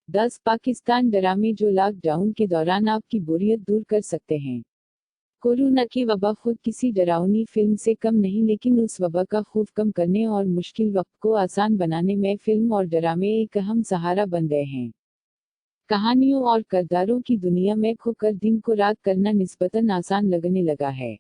10 पाकिस्तान ड्रामे जो लॉकडाउन के दौरान आपकी बोरियत दूर कर सकते हैं। कोरोना की वबा खुद किसी डरावनी फिल्म से कम नहीं, लेकिन उस वबा का खौफ कम करने और मुश्किल वक्त को आसान बनाने में फिल्म और ड्रामे एक अहम सहारा बन गए हैं। कहानियों और किरदारों की दुनिया में खोकर दिन को रात करना निस्बतन आसान लगने लगा है।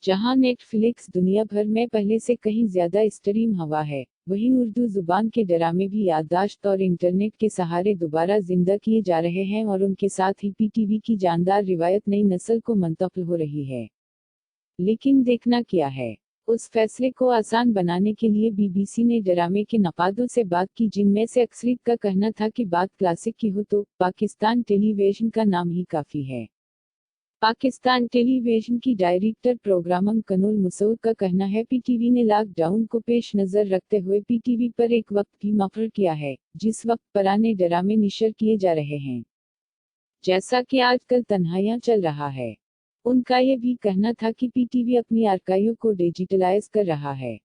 जहां नेटफ्लिक्स दुनिया भर में पहले से कहीं ज्यादा स्ट्रीम हवा है, वहीं उर्दू जुबान के ड्रामे भी याददाश्त और इंटरनेट के सहारे दोबारा जिंदा किए जा रहे हैं और उनके साथ ही पीटीवी की जानदार रिवायत नई नस्ल को मुंतकिल हो रही है। लेकिन देखना क्या है? उस फैसले को आसान बनाने के लिए बीबीसी ने ड्रामे के नकादों से बात की, जिनमें से अक्सरियत का कहना था कि बात क्लासिक की हो तो पाकिस्तान टेलीविजन का नाम ही काफी है। पाकिस्तान टेलीविजन की डायरेक्टर प्रोग्राम कनूल मसूद का कहना है, पीटीवी ने लॉकडाउन को पेश नजर रखते हुए पीटीवी पर एक वक्त भी मुकर्रर किया है जिस वक्त पुराने ड्रामे नशर किए जा रहे हैं, जैसा कि आजकल तन्हाइयां चल रहा है। उनका यह भी कहना था कि पीटीवी अपनी आर्काइव को डिजिटलाइज कर रहा है।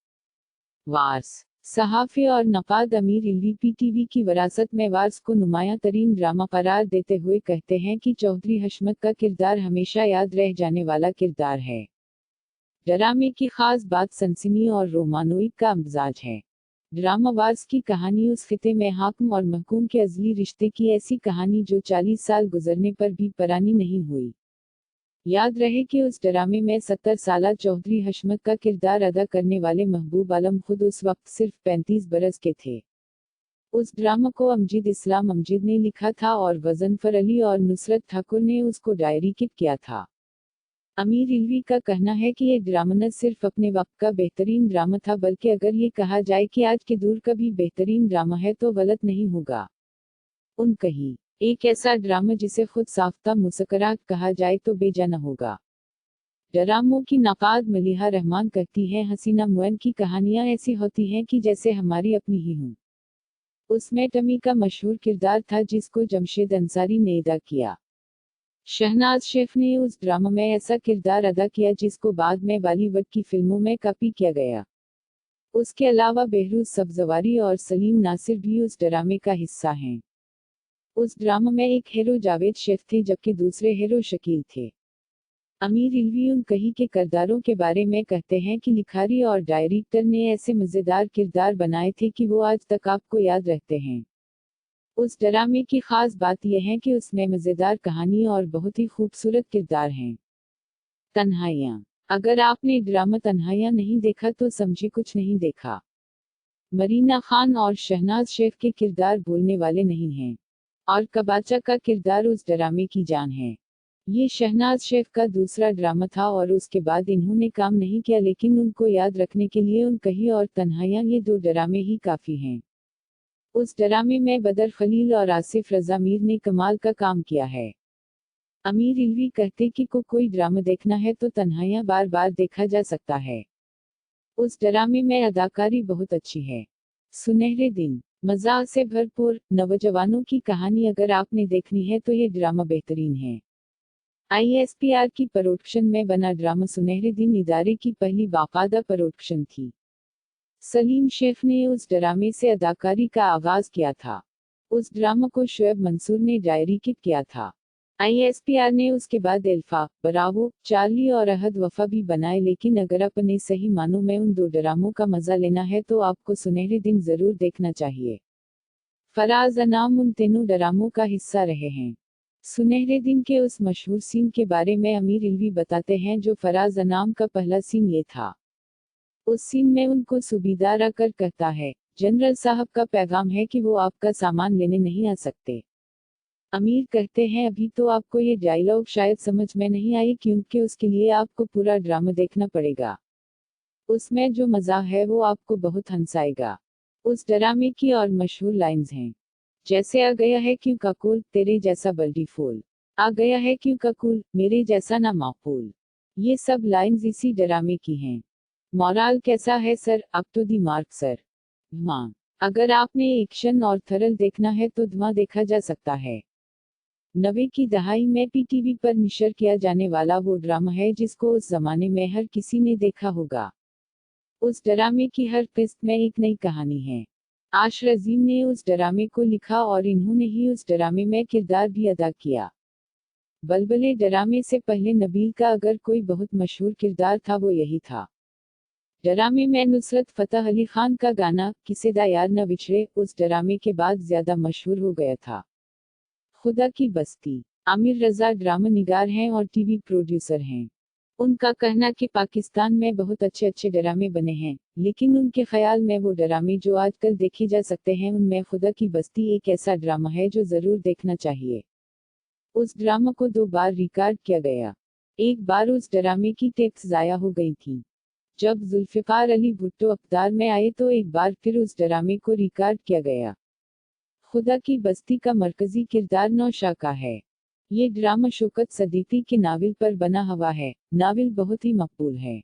वार्स सहाफ़ी और नक़ाद अमीर इल्वी पीटीवी की विरासत में वार्स को नुमायां तरीन ड्रामा करार देते हुए कहते हैं कि चौधरी हशमत का किरदार हमेशा याद रह जाने वाला किरदार है। ड्रामे की खास बात सनसनी और रोमानोइक का मिजाज है। ड्रामा वार्स की कहानी उस खिते में हाकिम और महकूम के अज़ली रिश्ते की ऐसी कहानी जो 40 साल गुजरने पर भी पुरानी नहीं हुई। याद रहे कि उस ड्रामे में 70 साला चौधरी हशमत का किरदार अदा करने वाले महबूब आलम खुद उस वक्त सिर्फ 35 बरस के थे। उस ड्रामा को अमजद इस्लाम अमजद ने लिखा था और वज़नफर अली और नुसरत ठाकुर ने उसको डायरेक्ट किया था। अमीर इल्वी का कहना है कि ये ड्रामा न सिर्फ अपने वक्त का बेहतरीन ड्रामा था, बल्कि अगर ये कहा जाए कि आज के दौर का भी बेहतरीन ड्रामा है तो गलत नहीं होगा। उन कही एक ऐसा ड्रामा जिसे खुद साफ्ता मुस्कराहट कहा जाए तो बेजा न होगा। ड्रामों की नक़ाद मलिहा रहमान कहती हैं, हसीना मुअन की कहानियां ऐसी होती हैं कि जैसे हमारी अपनी ही हों। उसमें टमी का मशहूर किरदार था जिसको जमशेद अंसारी ने अदा किया। शहनाज शेख ने उस ड्रामा में ऐसा किरदार अदा किया जिसको बाद में बॉलीवुड की फिल्मों में कॉपी किया गया। उसके अलावा बेहरूज सब्जवारी और सलीम नासिर भी उस ड्रामे का हिस्सा हैं। उस ड्रामा में एक हीरो जावेद शेख थे जबकि दूसरे हीरो शकील थे। अमीर इल्वी उन कही के किरदारों के बारे में कहते हैं कि लिखारी और डायरेक्टर ने ऐसे मज़ेदार किरदार बनाए थे कि वो आज तक आपको याद रहते हैं। उस ड्रामे की खास बात यह है कि उसमें मज़ेदार कहानी और बहुत ही खूबसूरत किरदार हैं। तन्हाइयाँ। अगर आपने ड्रामा तन्हाइयाँ नहीं देखा तो समझे कुछ नहीं देखा। मरीना खान और शहनाज शेख के किरदार बोलने वाले नहीं हैं, और कबाचा का किरदार उस ड्रामे की जान है। ये शहनाज शेख का दूसरा ड्रामा था और उसके बाद इन्होंने काम नहीं किया, लेकिन उनको याद रखने के लिए उन कही और तन्हाइयाँ ये 2 ड्रामे ही काफ़ी हैं। उस ड्रामे में बदर खलील और आसिफ रज़ा मीर ने कमाल का काम किया है। अमीर इल्वी कहते कि कोई ड्रामा देखना है तो तन्हाइयाँ बार बार देखा जा सकता है। उस ड्रामे में अदाकारी बहुत अच्छी है। सुनहरे दिन। मज़ा से भरपूर नौजवानों की कहानी अगर आपने देखनी है तो ये ड्रामा बेहतरीन है। आईएसपीआर की प्रोडक्शन में बना ड्रामा सुनहरे दिन इदारे की पहली बाकायदा प्रोडक्शन थी। सलीम शेख ने उस ड्रामे से अदाकारी का आगाज किया था। उस ड्रामा को शुएब मंसूर ने डायरेक्ट किया था। आईएसपीआर ने उसके बाद एल्फा, ब्रावो, चार्ली और अहद वफा भी बनाए, लेकिन अगर अपने सही मानों में उन 2 ड्रामों का मजा लेना है तो आपको सुनहरे दिन जरूर देखना चाहिए। फराज अनाम उन तीनों ड्रामों का हिस्सा रहे हैं। सुनहरे दिन के उस मशहूर सीन के बारे में अमीर इल्वी बताते हैं जो फराज अनाम का पहला सीन ये था। उस सीन में उनको सूबेदार आकर कहता है, जनरल साहब का पैगाम है कि वो आपका सामान लेने नहीं आ सकते। अमीर कहते हैं, अभी तो आपको ये डायलॉग शायद समझ में नहीं आई क्योंकि उसके लिए आपको पूरा ड्रामा देखना पड़ेगा। उसमें जो मज़ा है वो आपको बहुत हंसाएगा। उस ड्रामे की और मशहूर लाइंस हैं, जैसे आ गया है क्यों काकुल तेरे जैसा बल्टी फूल, आ गया है क्यों काकुल मेरे जैसा ना माकूल। ये सब लाइंस इसी ड्रामे की हैं। मोराल कैसा है sir, up to the mark sir. धुआं। अगर आपने एक्शन और थ्रिल देखना है तो धुआं देखा जा सकता है। 90 की दहाई में पीटीवी पर नशर किया जाने वाला वो ड्रामा है जिसको उस जमाने में हर किसी ने देखा होगा। उस ड्रामे की हर किस्त में एक नई कहानी है। आश रजीम ने उस ड्रामे को लिखा और इन्होंने ही उस ड्रामे में किरदार भी अदा किया। बलबले ड्रामे से पहले नबील का अगर कोई बहुत मशहूर किरदार था वो यही था। ड्रामे में नुसरत फतेह अली खान का गाना किसे दा यार न बिछड़े उस ड्रामे के बाद ज्यादा मशहूर हो गया था। खुदा की बस्ती। आमिर रजा ड्रामा निगार हैं और टीवी प्रोड्यूसर हैं। उनका कहना कि पाकिस्तान में बहुत अच्छे अच्छे ड्रामे बने हैं, लेकिन उनके ख्याल में वो ड्रामे जो आजकल देखे जा सकते हैं उनमें खुदा की बस्ती एक ऐसा ड्रामा है जो जरूर देखना चाहिए। उस ड्रामा को 2 बार रिकॉर्ड किया गया। एक बार उस ड्रामे की टेप्स जाया हो गई थी जब जुल्फिकार अली भुट्टो अख्तार में आए, तो एक बार फिर उस ड्रामे को रिकॉर्ड किया गया। खुदा की बस्ती का मरकजी किरदार नौशा का है। ये ड्रामा शौकत सदीकी के नावल पर बना हुआ है। नावल बहुत ही मकबूल है।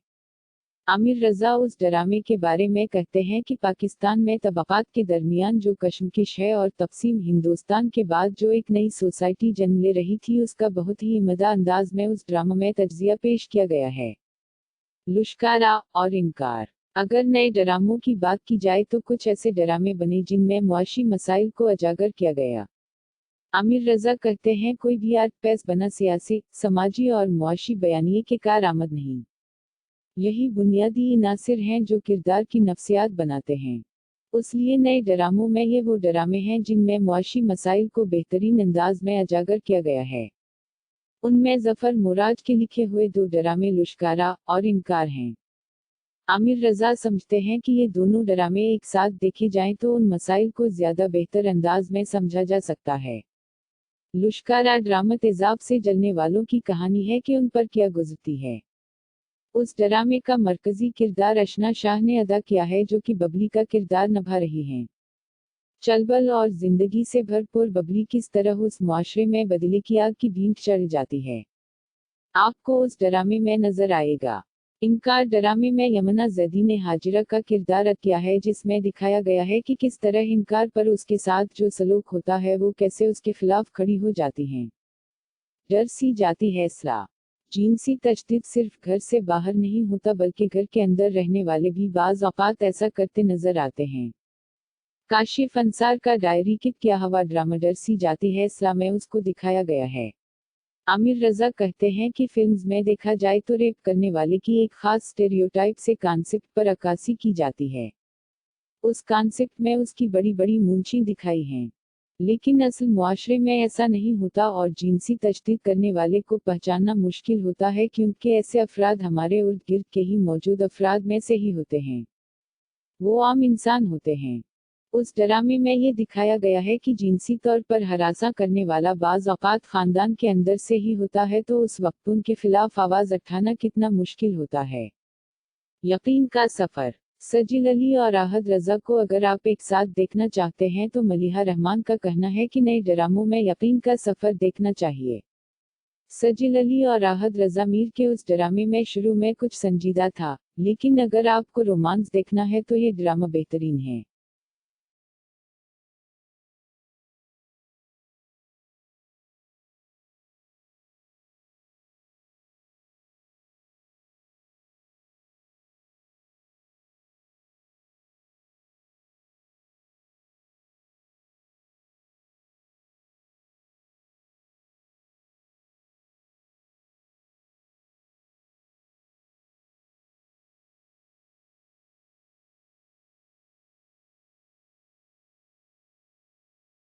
आमिर रजा उस ड्रामे के बारे में कहते हैं कि पाकिस्तान में तबक़ात के दरमियान जो कशमकश है और तकसीम हिंदुस्तान के बाद जो एक नई सोसाइटी जन्म ले रही थी उसका बहुत ही उम्दा अंदाज में उस ड्रामा में तज्जिया पेश किया गया है। लुश्कारा और इनकार। अगर नए ड्रामों की बात की जाए तो कुछ ऐसे ड्रामे बने जिनमें मुआशी मसाइल को उजागर किया गया। आमिर रजा कहते हैं कोई भी आर्ट पेस बना सियासी, समाजी और मुआशी बयानिए के कारआमद नहीं। यही बुनियादी इनासिर हैं जो किरदार की नफ्सियात बनाते हैं। उसलिए नए ड्रामों में ये वो ड्रामे हैं जिनमें मुआशी मसाइल को बेहतरीन अंदाज में उजागर किया गया है। उनमें जफर मुराद के लिखे हुए 2 ड्रामे लुश्कारा और इनकार हैं। आमिर रजा समझते हैं कि ये दोनों ड्रामे एक साथ देखे जाएं तो उन मसाइल को ज्यादा बेहतर अंदाज में समझा जा सकता है। लुश्कारा ड्रामा तेजाब से जलने वालों की कहानी है कि उन पर क्या गुजरती है। उस ड्रामे का मरकजी किरदार अशना शाह ने अदा किया है जो कि बबली का किरदार निभा रही हैं। चलबल और जिंदगी से भरपूर बबली किस तरह उस मुआशरे में बदले की आग की भींट चढ़ जाती है, आपको उस ड्रामे में नजर आएगा। इनकार ड्रामे में यमुना जैदी ने हाजिरा का किरदार अदा किया है जिसमें दिखाया गया है कि किस तरह इनकार पर उसके साथ जो सलूक होता है वो कैसे उसके खिलाफ खड़ी हो जाती हैं। डर सी जाती है इसला। जिनसी तशद्दुद सिर्फ घर से बाहर नहीं होता बल्कि घर के अंदर रहने वाले भी बाज़ औक़ात ऐसा करते नजर आते हैं। काशिफ अंसार का डायरी किट क्या हवा ड्रामा डर सी जाती है इसला में उसको दिखाया गया है। आमिर रजा कहते हैं कि फिल्म्स में देखा जाए तो रेप करने वाले की एक खास स्टेरियोटाइप से कॉन्सेप्ट पर अक्कासी की जाती है। उस कॉन्सेप्ट में उसकी बड़ी बड़ी मूंछें दिखाई हैं, लेकिन असल मुआशरे में ऐसा नहीं होता और जिनसी तशद्दुद करने वाले को पहचानना मुश्किल होता है क्योंकि ऐसे अफराद हमारे इर्द गिर्द के ही मौजूद अफराद में से ही होते हैं। वो आम इंसान होते हैं। उस ड्रामे में ये दिखाया गया है कि जिनसी तौर पर हरासा करने वाला बाज़ औक़ात खानदान के अंदर से ही होता है तो उस वक्त उनके खिलाफ आवाज़ उठाना कितना मुश्किल होता है। यकीन का सफ़र। सजिल अली और राहत रजा को अगर आप एक साथ देखना चाहते हैं तो मलिहा रहमान का कहना है कि नए ड्रामों में यकीन का सफ़र देखना चाहिए। सजिल अली और राहत रजा मीर के उस ड्रामे में शुरू में कुछ संजीदा था, लेकिन अगर आपको रोमांस देखना है तो ये ड्रामा बेहतरीन है।